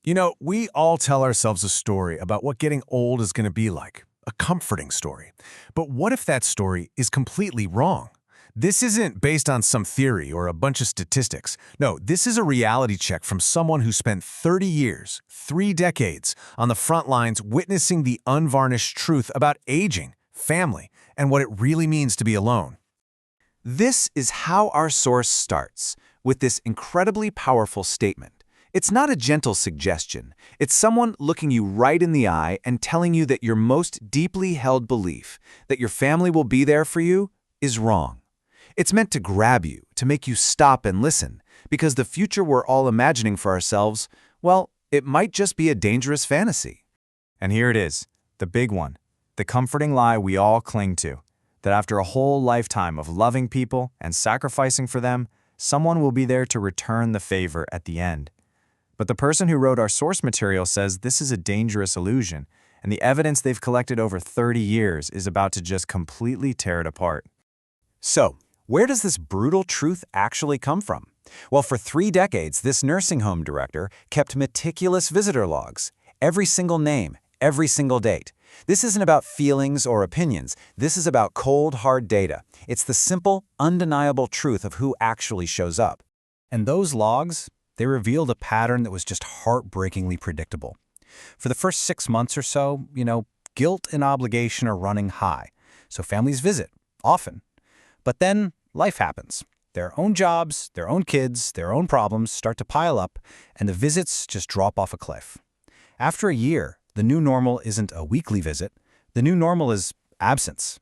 You know, we all tell ourselves a story about what getting old is going to be like, a comforting story. But what if that story is completely wrong? This isn't based on some theory or a bunch of statistics. No, this is a reality check from someone who spent 30 years, 3 decades, on the front lines witnessing the unvarnished truth about aging, family, and what it really means to be alone. This is how our source starts, with this incredibly powerful statement. It's not a gentle suggestion. It's someone looking you right in the eye and telling you that your most deeply held belief, that your family will be there for you, is wrong. It's meant to grab you, to make you stop and listen, because the future we're all imagining for ourselves, well, it might just be a dangerous fantasy. And here it is, the big one, the comforting lie we all cling to, that after a whole lifetime of loving people and sacrificing for them, someone will be there to return the favor at the end. But the person who wrote our source material says this is a dangerous illusion, and the evidence they've collected over 30 years is about to just completely tear it apart. So, where does this brutal truth actually come from? Well, for 3 decades, this nursing home director kept meticulous visitor logs, every single name, every single date. This isn't about feelings or opinions. This is about cold, hard data. It's the simple, undeniable truth of who actually shows up. And those logs, they revealed a pattern that was just heartbreakingly predictable. For the first 6 months or so, guilt and obligation are running high, so families visit, often. But then life happens. Their own jobs, their own kids, their own problems start to pile up, and the visits just drop off a cliff. After a year, the new normal isn't a weekly visit. The new normal is absence.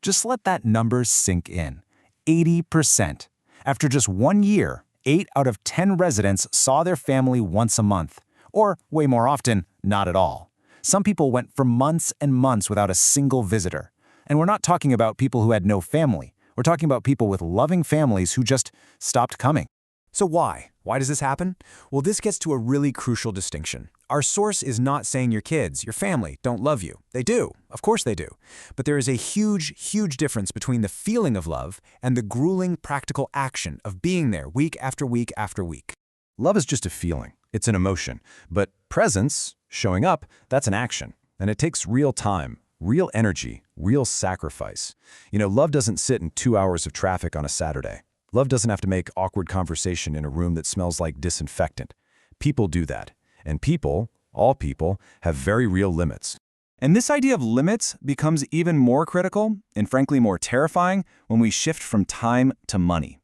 Just let that number sink in. 80%. After just 1 year, 8 out of 10 residents saw their family once a month, or way more often, not at all. Some people went for months and months without a single visitor. And we're not talking about people who had no family. We're talking about people with loving families who just stopped coming. So why? Why does this happen? Well, this gets to a really crucial distinction. Our source is not saying your kids, your family, don't love you. They do. Of course they do. But there is a huge, huge difference between the feeling of love and the grueling practical action of being there week after week after week. Love is just a feeling. It's an emotion. But presence, showing up, that's an action. And it takes real time, real energy, real sacrifice. Love doesn't sit in 2 hours of traffic on a Saturday. Love doesn't have to make awkward conversation in a room that smells like disinfectant. People do that. And people, all people, have very real limits. And this idea of limits becomes even more critical and frankly more terrifying when we shift from time to money.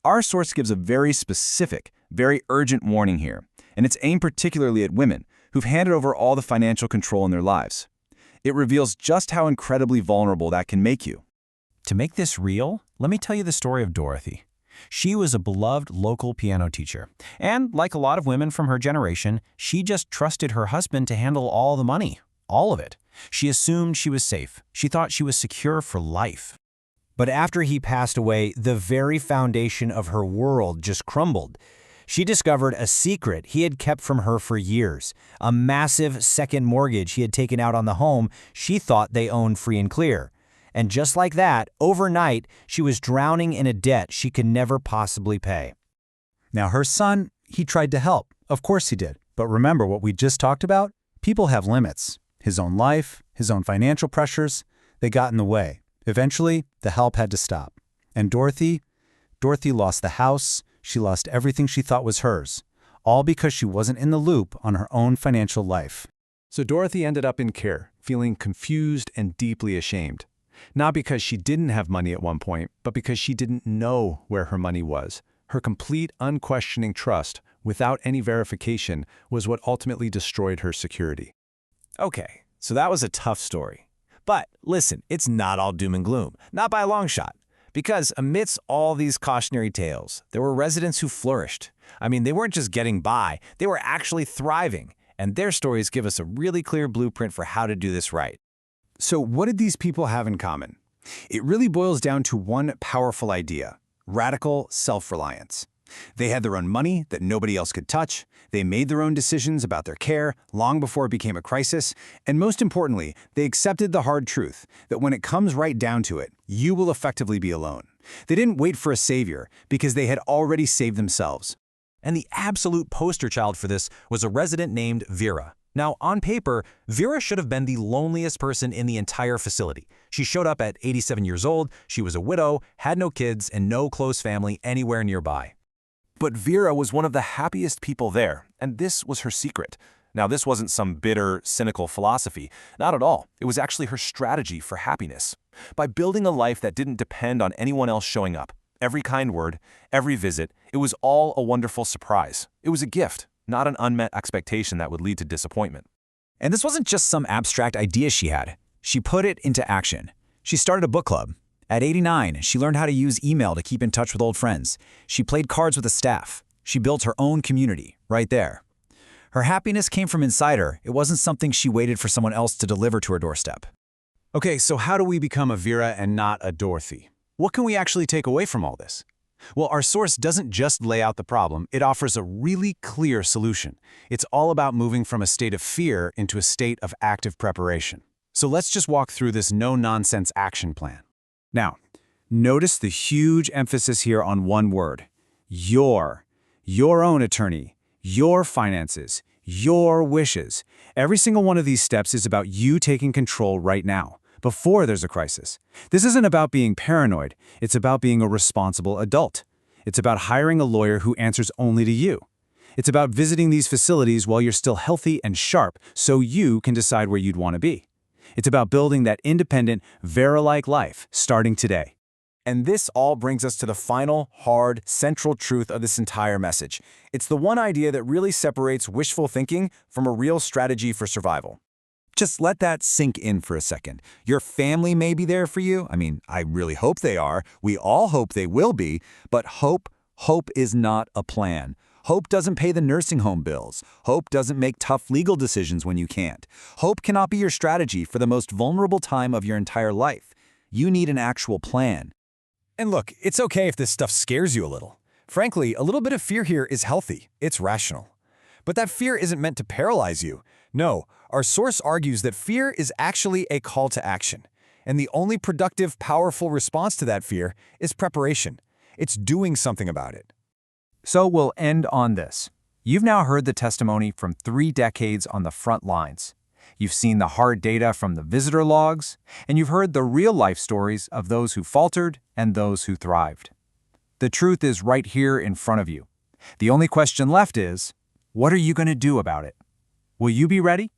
Our source gives a very specific, very urgent warning here, and it's aimed particularly at women who've handed over all the financial control in their lives. It reveals just how incredibly vulnerable that can make you. To make this real, let me tell you the story of Dorothy. She was a beloved local piano teacher, and like a lot of women from her generation, she just trusted her husband to handle all the money, all of it. She assumed she was safe. She thought she was secure for life. But after he passed away, the very foundation of her world just crumbled. She discovered a secret he had kept from her for years, a massive second mortgage he had taken out on the home she thought they owned free and clear. And just like that, overnight, she was drowning in a debt she could never possibly pay. Now, her son, he tried to help. Of course he did. But remember what we just talked about? People have limits. His own life, his own financial pressures, they got in the way. Eventually, the help had to stop. And Dorothy lost the house. She lost everything she thought was hers, all because she wasn't in the loop on her own financial life. So Dorothy ended up in care, feeling confused and deeply ashamed. Not because she didn't have money at one point, but because she didn't know where her money was. Her complete, unquestioning trust, without any verification, was what ultimately destroyed her security. Okay, so that was a tough story. But listen, it's not all doom and gloom, not by a long shot. Because amidst all these cautionary tales, there were residents who flourished. They weren't just getting by, they were actually thriving. And their stories give us a really clear blueprint for how to do this right. So what did these people have in common? It really boils down to one powerful idea: radical self-reliance. They had their own money that nobody else could touch. They made their own decisions about their care long before it became a crisis. And most importantly, they accepted the hard truth that when it comes right down to it, you will effectively be alone. They didn't wait for a savior because they had already saved themselves. And the absolute poster child for this was a resident named Vera. Now, on paper, Vera should have been the loneliest person in the entire facility. She showed up at 87 years old, she was a widow, had no kids, and no close family anywhere nearby. But Vera was one of the happiest people there, and this was her secret. Now, this wasn't some bitter, cynical philosophy. Not at all. It was actually her strategy for happiness. By building a life that didn't depend on anyone else showing up, every kind word, every visit, it was all a wonderful surprise. It was a gift, not an unmet expectation that would lead to disappointment. And this wasn't just some abstract idea she had. She put it into action. She started a book club. At 89, she learned how to use email to keep in touch with old friends. She played cards with the staff. She built her own community, right there. Her happiness came from inside her. It wasn't something she waited for someone else to deliver to her doorstep. Okay, so how do we become a Vera and not a Dorothy? What can we actually take away from all this? Well, our source doesn't just lay out the problem, it offers a really clear solution. It's all about moving from a state of fear into a state of active preparation. So let's just walk through this no-nonsense action plan. Now, notice the huge emphasis here on one word: your own attorney, your finances, your wishes. Every single one of these steps is about you taking control right now, before there's a crisis. This isn't about being paranoid, it's about being a responsible adult. It's about hiring a lawyer who answers only to you. It's about visiting these facilities while you're still healthy and sharp so you can decide where you'd want to be. It's about building that independent, Vera-like life starting today. And this all brings us to the final, hard, central truth of this entire message. It's the one idea that really separates wishful thinking from a real strategy for survival. Just let that sink in for a second. Your family may be there for you. I mean, I really hope they are. We all hope they will be. But hope is not a plan. Hope doesn't pay the nursing home bills. Hope doesn't make tough legal decisions when you can't. Hope cannot be your strategy for the most vulnerable time of your entire life. You need an actual plan. And look, it's okay if this stuff scares you a little. Frankly, a little bit of fear here is healthy. It's rational. But that fear isn't meant to paralyze you. No, our source argues that fear is actually a call to action. And the only productive, powerful response to that fear is preparation. It's doing something about it. So we'll end on this. You've now heard the testimony from 3 decades on the front lines. You've seen the hard data from the visitor logs, and you've heard the real-life stories of those who faltered and those who thrived. The truth is right here in front of you. The only question left is, what are you going to do about it? Will you be ready?